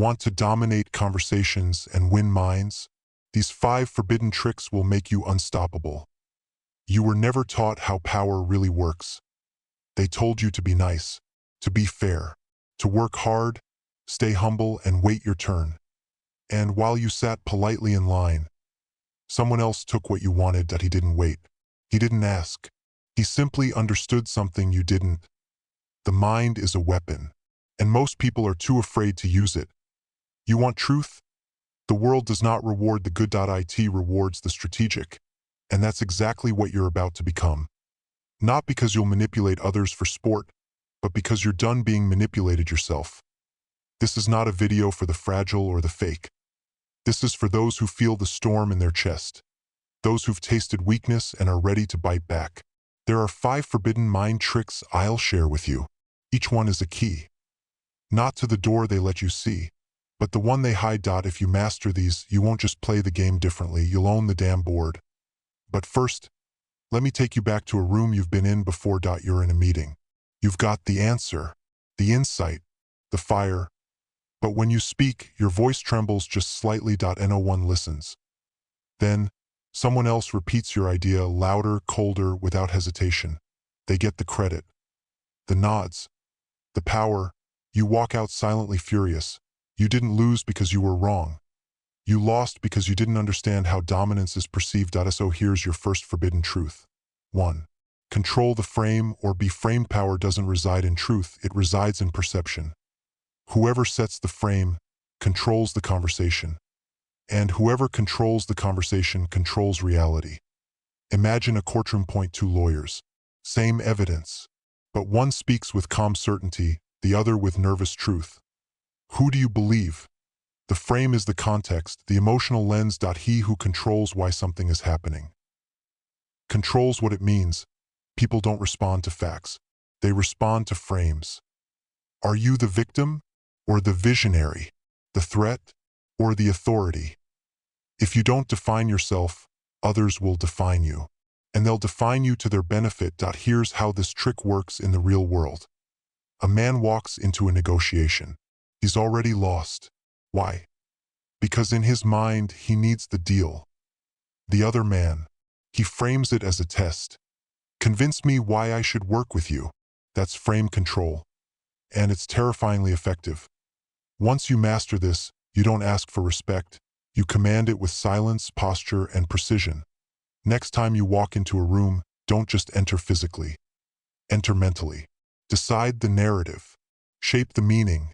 Want to dominate conversations and win minds? These 5 forbidden tricks will make you unstoppable. You were never taught how power really works. They told you to be nice, to be fair, to work hard, stay humble, and wait your turn. And while you sat politely in line, someone else took what you wanted that he didn't wait. He didn't ask. He simply understood something you didn't. The mind is a weapon, and most people are too afraid to use it. You want truth? The world does not reward the good. It rewards the strategic, and that's exactly what you're about to become. Not because you'll manipulate others for sport, but because you're done being manipulated yourself. This is not a video for the fragile or the fake. This is for those who feel the storm in their chest, those who've tasted weakness and are ready to bite back. There are 5 forbidden mind tricks I'll share with you. Each one is a key. Not to the door they let you see, but the one they hide. If you master these, you won't just play the game differently, you'll own the damn board. But first, let me take you back to a room you've been in before. You're in a meeting. You've got the answer, the insight, the fire. But when you speak, your voice trembles just slightly. No one listens. Then, someone else repeats your idea louder, colder, without hesitation. They get the credit, the nods, the power. You walk out silently furious. You didn't lose because you were wrong. You lost because you didn't understand how dominance is perceived. So here's your first forbidden truth. 1. Control the frame or be framed. Power doesn't reside in truth, it resides in perception. Whoever sets the frame controls the conversation. And whoever controls the conversation controls reality. Imagine a courtroom. 2 lawyers. Same evidence. But one speaks with calm certainty, the other with nervous truth. Who do you believe? The frame is the context, the emotional lens. He who controls why something is happening controls what it means. People don't respond to facts. They respond to frames. Are you the victim or the visionary, the threat or the authority? If you don't define yourself, others will define you. And they'll define you to their benefit. Here's how this trick works in the real world. A man walks into a negotiation. He's already lost. Why? Because in his mind, he needs the deal. The other man, he frames it as a test. Convince me why I should work with you. That's frame control. And it's terrifyingly effective. Once you master this, you don't ask for respect. You command it with silence, posture, and precision. Next time you walk into a room, don't just enter physically. Enter mentally. Decide the narrative. Shape the meaning.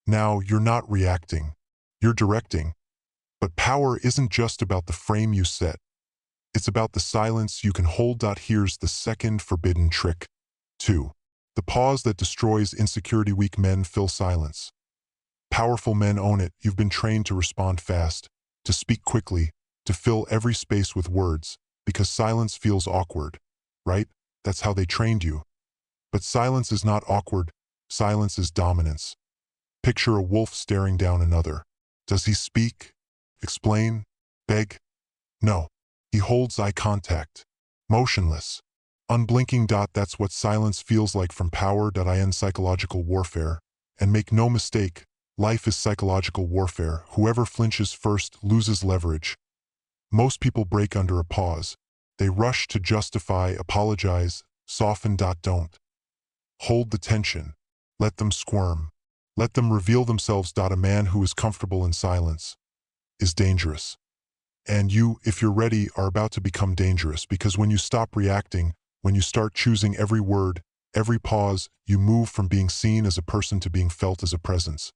Now, you're not reacting. You're directing. But power isn't just about the frame you set. It's about the silence you can hold. Here's the second forbidden trick. 2. The pause that destroys insecurity. Weak men fill silence. Powerful men own it. You've been trained to respond fast, to speak quickly, to fill every space with words, because silence feels awkward, right? That's how they trained you. But silence is not awkward. Silence is dominance. Picture a wolf staring down another. Does he speak? Explain? Beg? No. He holds eye contact. Motionless. Unblinking. That's what silence feels like from power. In psychological warfare. And make no mistake, life is psychological warfare. Whoever flinches first loses leverage. Most people break under a pause. They rush to justify, apologize, soften. Don't. Hold the tension. Let them squirm. Let them reveal themselves. A man who is comfortable in silence is dangerous. And you, if you're ready, are about to become dangerous, because when you stop reacting, when you start choosing every word, every pause, you move from being seen as a person to being felt as a presence.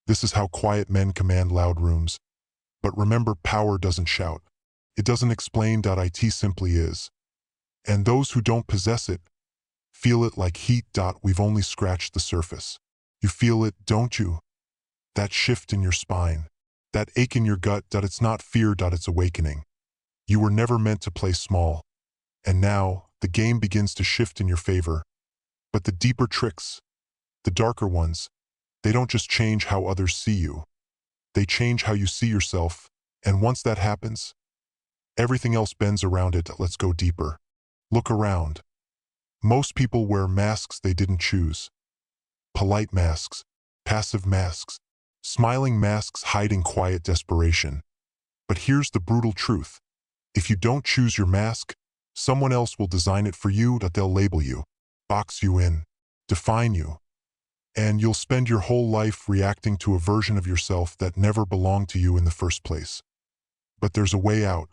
This is how quiet men command loud rooms. But remember, power doesn't shout. It doesn't explain. It simply is. And those who don't possess it feel it like heat. We've only scratched the surface. You feel it, don't you? That shift in your spine, that ache in your gut. It's not fear. It's awakening. You were never meant to play small. And now, the game begins to shift in your favor. But the deeper tricks, the darker ones, they don't just change how others see you. They change how you see yourself. And once that happens, everything else bends around it. Let's go deeper. Look around. Most people wear masks they didn't choose. Polite masks, passive masks, Smiling masks hide in quiet desperation. But here's the brutal truth. If you don't choose your mask, someone else will design it for you. That they'll label you, box you in, define you. And you'll spend your whole life reacting to a version of yourself that never belonged to you in the first place. But there's a way out,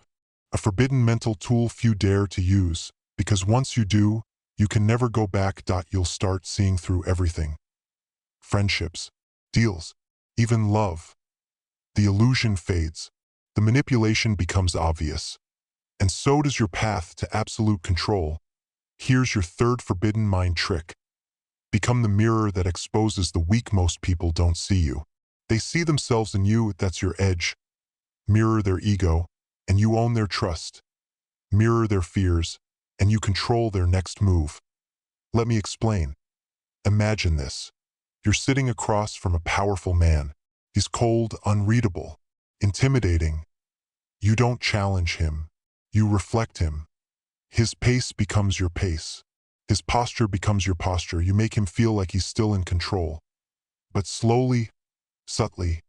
a forbidden mental tool few dare to use, because once you do, you can never go back. You'll start seeing through everything. Friendships, deals, even love. The illusion fades. The manipulation becomes obvious. And so does your path to absolute control. Here's your third forbidden mind trick. Become the mirror that exposes the weak. Most people don't see you. They see themselves in you. That's your edge. Mirror their ego, and you own their trust. Mirror their fears, and you control their next move. Let me explain. Imagine this. You're sitting across from a powerful man. He's cold, unreadable, intimidating. You don't challenge him. You reflect him. His pace becomes your pace. His posture becomes your posture. You make him feel like he's still in control. But slowly, subtly,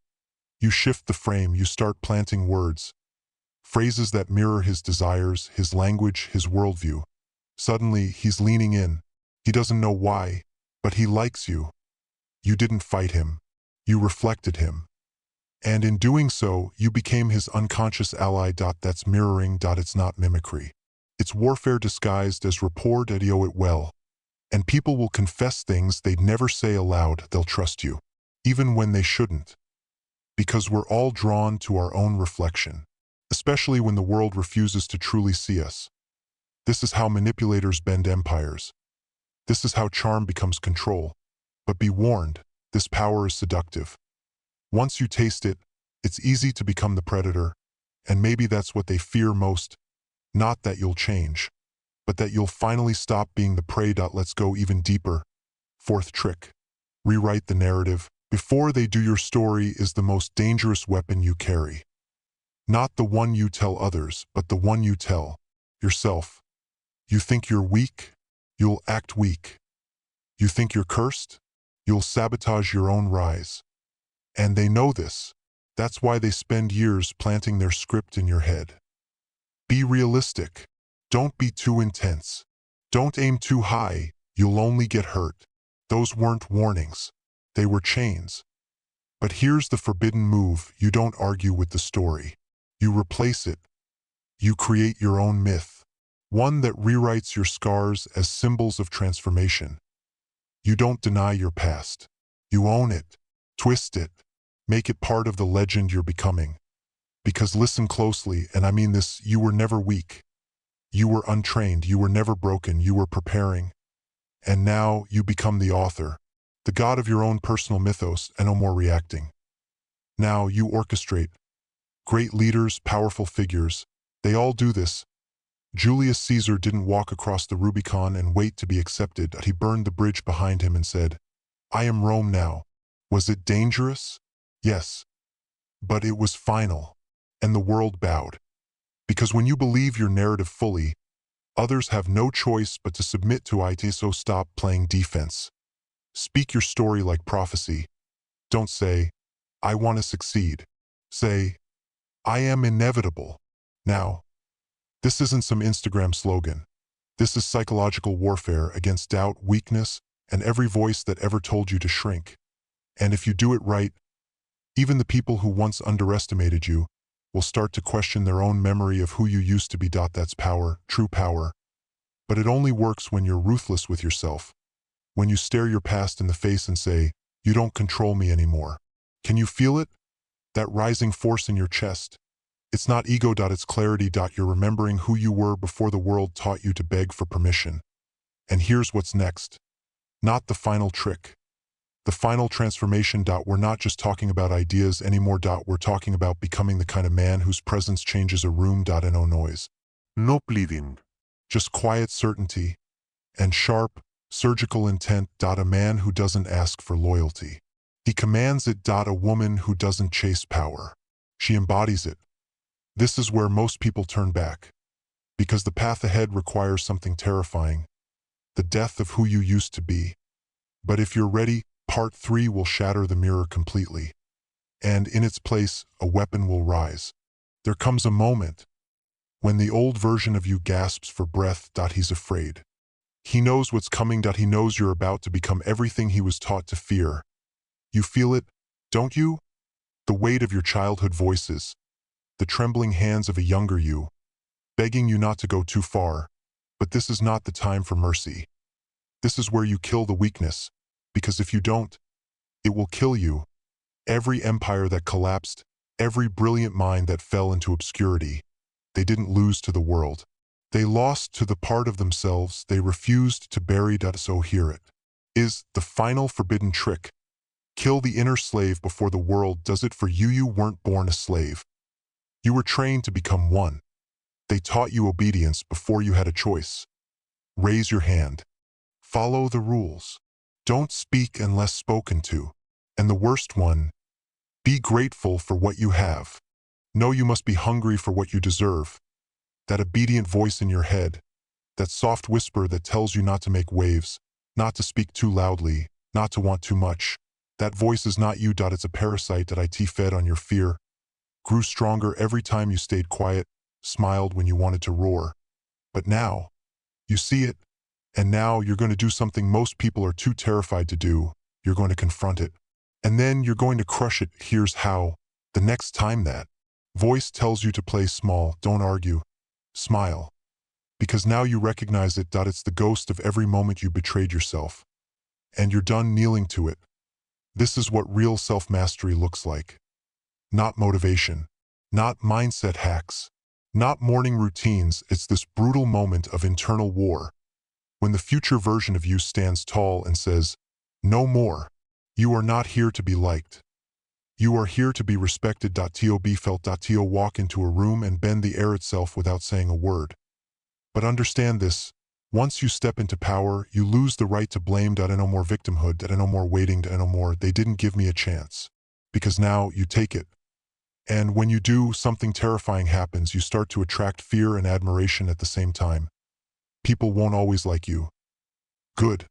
you shift the frame. You start planting words, phrases that mirror his desires, his language, his worldview. Suddenly, he's leaning in. He doesn't know why, but he likes you. You didn't fight him. You reflected him. And in doing so, you became his unconscious ally. That's mirroring. It's not mimicry. It's warfare disguised as rapport. You know it well. And people will confess things they'd never say aloud. They'll trust you, even when they shouldn't. Because we're all drawn to our own reflection, especially when the world refuses to truly see us. This is how manipulators bend empires. This is how charm becomes control. But be warned, this power is seductive. Once you taste it, it's easy to become the predator, and maybe that's what they fear most. Not that you'll change, but that you'll finally stop being the prey. Let's go even deeper. Fourth trick. Rewrite the narrative. Before they do, your story is the most dangerous weapon you carry. Not the one you tell others, but the one you tell yourself. You think you're weak? You'll act weak. You think you're cursed? You'll sabotage your own rise. And they know this. That's why they spend years planting their script in your head. Be realistic. Don't be too intense. Don't aim too high. You'll only get hurt. Those weren't warnings. They were chains. But here's the forbidden move. You don't argue with the story. You replace it. You create your own myth. One that rewrites your scars as symbols of transformation. You don't deny your past. You own it. Twist it. Make it part of the legend you're becoming. Because listen closely, and I mean this, you were never weak. You were untrained. You were never broken. You were preparing. And now you become the author, the god of your own personal mythos, and no more reacting. Now you orchestrate. Great leaders, powerful figures, they all do this. Julius Caesar didn't walk across the Rubicon and wait to be accepted. He burned the bridge behind him and said, "I am Rome now." Was it dangerous? Yes. But it was final. And the world bowed. Because when you believe your narrative fully, others have no choice but to submit to it. So stop playing defense. Speak your story like prophecy. Don't say, "I want to succeed." Say, "I am inevitable." Now, this isn't some Instagram slogan. This is psychological warfare against doubt, weakness, and every voice that ever told you to shrink. And if you do it right, even the people who once underestimated you will start to question their own memory of who you used to be. That's power, true power. But it only works when you're ruthless with yourself. When you stare your past in the face and say, "You don't control me anymore." Can you feel it? That rising force in your chest. It's not ego. It's clarity. You're remembering who you were before the world taught you to beg for permission. And here's what's next. Not the final trick. The final transformation. We're not just talking about ideas anymore. We're talking about becoming the kind of man whose presence changes a room. And no noise. No pleading. Just quiet certainty. And sharp, surgical intent. A man who doesn't ask for loyalty. He commands it. A woman who doesn't chase power. She embodies it. This is where most people turn back. Because the path ahead requires something terrifying. The death of who you used to be. But if you're ready, Part 3 will shatter the mirror completely. and in its place, a weapon will rise. There comes a moment when the old version of you gasps for breath. He's afraid. He knows what's coming. He knows you're about to become everything he was taught to fear. You feel it, don't you? The weight of your childhood voices, the trembling hands of a younger you, begging you not to go too far. But this is not the time for mercy. This is where you kill the weakness, because if you don't, it will kill you. Every empire that collapsed, every brilliant mind that fell into obscurity, they didn't lose to the world. They lost to the part of themselves they refused to bury. So here it is, the final forbidden trick. Kill the inner slave before the world does it for you. You weren't born a slave. You were trained to become one. They taught you obedience before you had a choice. Raise your hand. Follow the rules. Don't speak unless spoken to. And the worst one, be grateful for what you have. Know you must be hungry for what you deserve. That obedient voice in your head, that soft whisper that tells you not to make waves, not to speak too loudly, not to want too much. That voice is not you. It's a parasite that it fed on your fear, grew stronger every time you stayed quiet, smiled when you wanted to roar. But now, you see it, and now you're going to do something most people are too terrified to do. You're going to confront it. And then you're going to crush it. Here's how. The next time that voice tells you to play small, don't argue. Smile. Because now you recognize it. It's the ghost of every moment you betrayed yourself. And you're done kneeling to it. This is what real self-mastery looks like. Not motivation. Not mindset hacks. Not morning routines. It's this brutal moment of internal war. When the future version of you stands tall and says, no more. You are not here to be liked. You are here to be respected. To be felt. To walk into a room and bend the air itself without saying a word. But understand this, once you step into power, you lose the right to blame. No more victimhood. No more waiting. No more, they didn't give me a chance. Because now you take it. And when you do, something terrifying happens. You start to attract fear and admiration at the same time. People won't always like you. Good.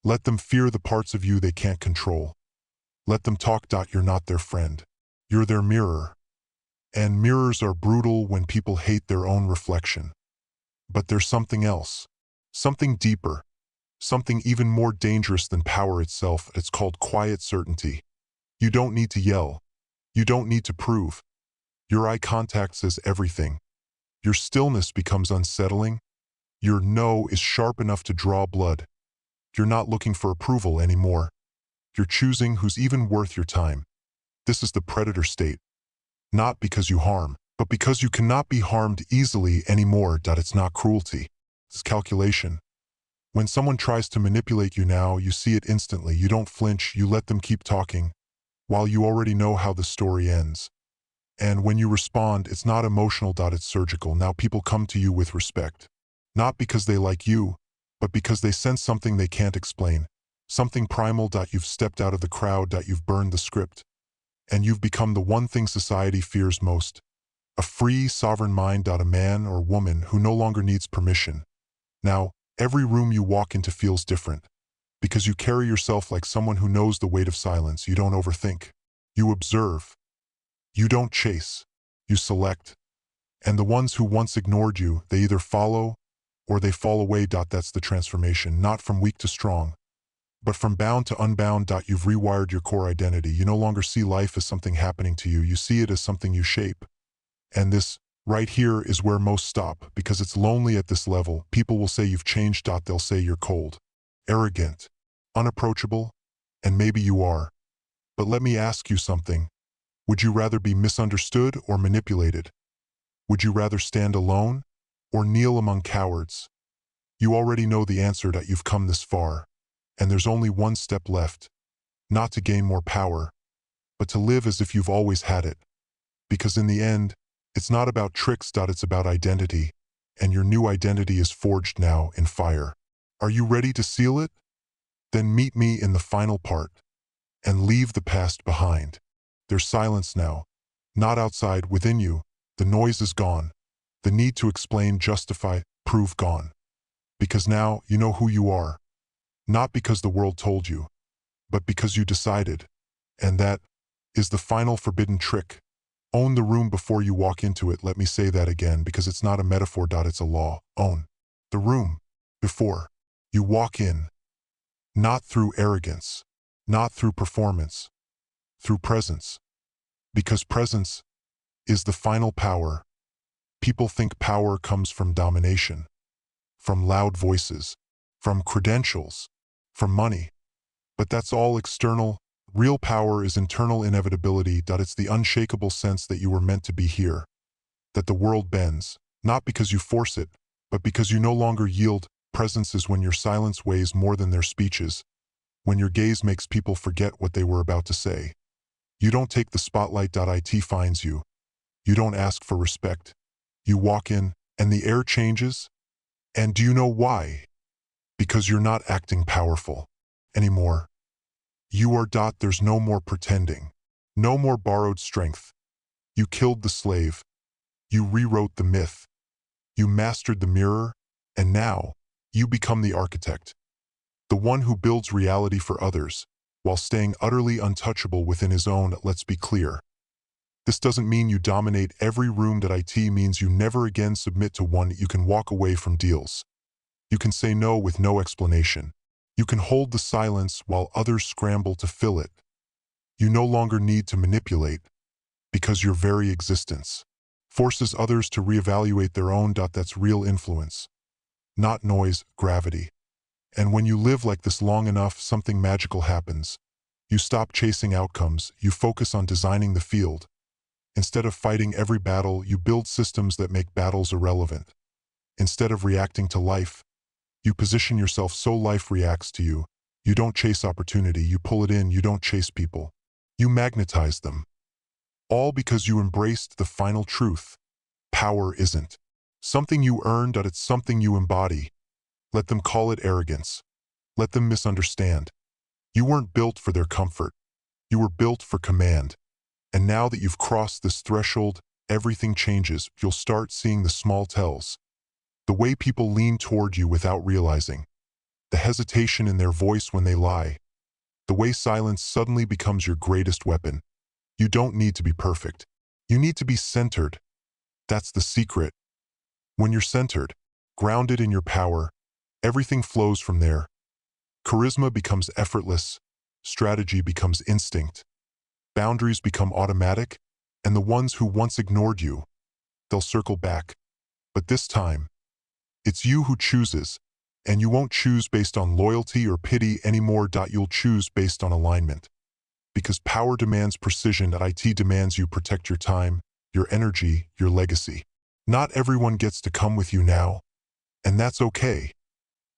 Let them fear the parts of you they can't control. Let them talk. You're not their friend. You're their mirror. And mirrors are brutal when people hate their own reflection. But there's something else. Something deeper. Something even more dangerous than power itself. It's called quiet certainty. You don't need to yell. You don't need to prove. Your eye contact says everything. Your stillness becomes unsettling. Your no is sharp enough to draw blood. You're not looking for approval anymore. You're choosing who's even worth your time. This is the predator state. Not because you harm, but because you cannot be harmed easily anymore. It's not cruelty. It's calculation. When someone tries to manipulate you now, you see it instantly. You don't flinch. You let them keep talking, while you already know how the story ends. And when you respond, it's not emotional. It's surgical. Now people come to you with respect. Not because they like you, but because they sense something they can't explain. Something primal. You've stepped out of the crowd. You've burned the script. And you've become the one thing society fears most. A free, sovereign mind. A man or woman who no longer needs permission. Now, every room you walk into feels different. Because you carry yourself like someone who knows the weight of silence. You don't overthink. You observe. You don't chase. You select. And the ones who once ignored you, they either follow or they fall away. That's the transformation, not from weak to strong, but from bound to unbound. You've rewired your core identity. You no longer see life as something happening to you. You see it as something you shape. And this, right here, is where most stop, because it's lonely at this level. People will say you've changed. They'll say you're cold, arrogant, unapproachable, and maybe you are. But let me ask you something. Would you rather be misunderstood or manipulated? Would you rather stand alone or kneel among cowards? You already know the answer. You've come this far, and there's only one step left. Not to gain more power, but to live as if you've always had it. Because in the end, it's not about tricks. It's about identity, and your new identity is forged now in fire. Are you ready to seal it? Then meet me in the final part, and leave the past behind. There's silence now, not outside, within you. The noise is gone. The need to explain, justify, prove gone. Because now you know who you are. Not because the world told you, but because you decided. And that is the final forbidden trick. Own the room before you walk into it. Let me say that again because it's not a metaphor. It's a law. Own the room before you walk in. Not through arrogance, not through performance, through presence. Because presence is the final power. People think power comes from domination, from loud voices, from credentials, from money. But that's all external. Real power is internal inevitability. It's the unshakable sense that you were meant to be here, that the world bends, not because you force it, but because you no longer yield. Presence is when your silence weighs more than their speeches, when your gaze makes people forget what they were about to say. You don't take the spotlight. It finds you. You don't ask for respect. You walk in, and the air changes. And do you know why? Because you're not acting powerful anymore. You are. There's no more pretending. No more borrowed strength. You killed the slave. You rewrote the myth. You mastered the mirror, and now you become the architect. The one who builds reality for others, while staying utterly untouchable within his own. Let's be clear. This doesn't mean you dominate every room. It means you never again submit to one. You can walk away from deals. You can say no with no explanation. You can hold the silence while others scramble to fill it. You no longer need to manipulate, because your very existence forces others to reevaluate their own. That's real influence, not noise, gravity. And when you live like this long enough, something magical happens. You stop chasing outcomes. You focus on designing the field. Instead of fighting every battle, you build systems that make battles irrelevant. Instead of reacting to life, you position yourself so life reacts to you. You don't chase opportunity, you pull it in. You don't chase people, you magnetize them. All because you embraced the final truth. Power isn't something you earn. It's something you embody. Let them call it arrogance. Let them misunderstand. You weren't built for their comfort. You were built for command. And now that you've crossed this threshold, everything changes. You'll start seeing the small tells. The way people lean toward you without realizing. The hesitation in their voice when they lie. The way silence suddenly becomes your greatest weapon. You don't need to be perfect. You need to be centered. That's the secret. When you're centered, grounded in your power, everything flows from there. Charisma becomes effortless. Strategy becomes instinct. Boundaries become automatic, and the ones who once ignored you, they'll circle back. But this time, it's you who chooses, and you won't choose based on loyalty or pity anymore. You'll choose based on alignment. Because power demands precision. It demands you protect your time, your energy, your legacy. Not everyone gets to come with you now, and that's okay.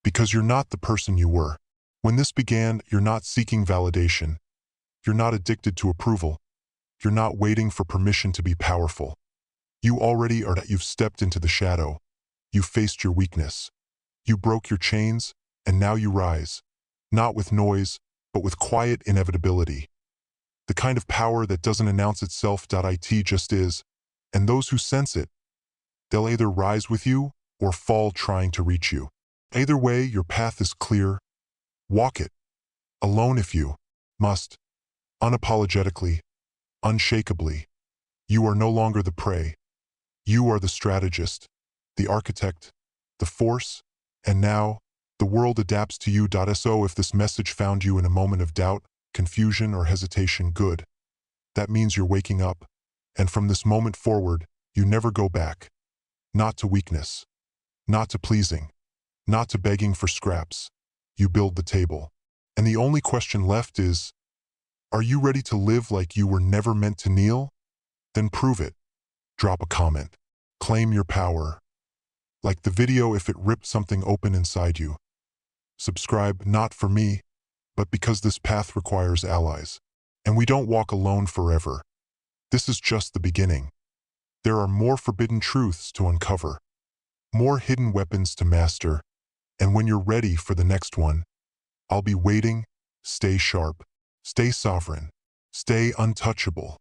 Because you're not the person you were. When this began, you're not seeking validation. You're not addicted to approval. You're not waiting for permission to be powerful. You already are. You've stepped into the shadow. You faced your weakness. You broke your chains, and now you rise. Not with noise, but with quiet inevitability. The kind of power that doesn't announce itself. It just is. And those who sense it, they'll either rise with you or fall trying to reach you. Either way, your path is clear. Walk it. Alone if you must. Unapologetically. Unshakably. You are no longer the prey. You are the strategist, the architect, the force, and now, the world adapts to you. So if this message found you in a moment of doubt, confusion, or hesitation, good. That means you're waking up, and from this moment forward, you never go back. Not to weakness, not to pleasing, not to begging for scraps. You build the table. And the only question left is, are you ready to live like you were never meant to kneel? Then prove it. Drop a comment. Claim your power. Like the video if it ripped something open inside you. Subscribe, not for me, but because this path requires allies. And we don't walk alone forever. This is just the beginning. There are more forbidden truths to uncover. More hidden weapons to master. And when you're ready for the next one, I'll be waiting. Stay sharp. Stay sovereign. Stay untouchable.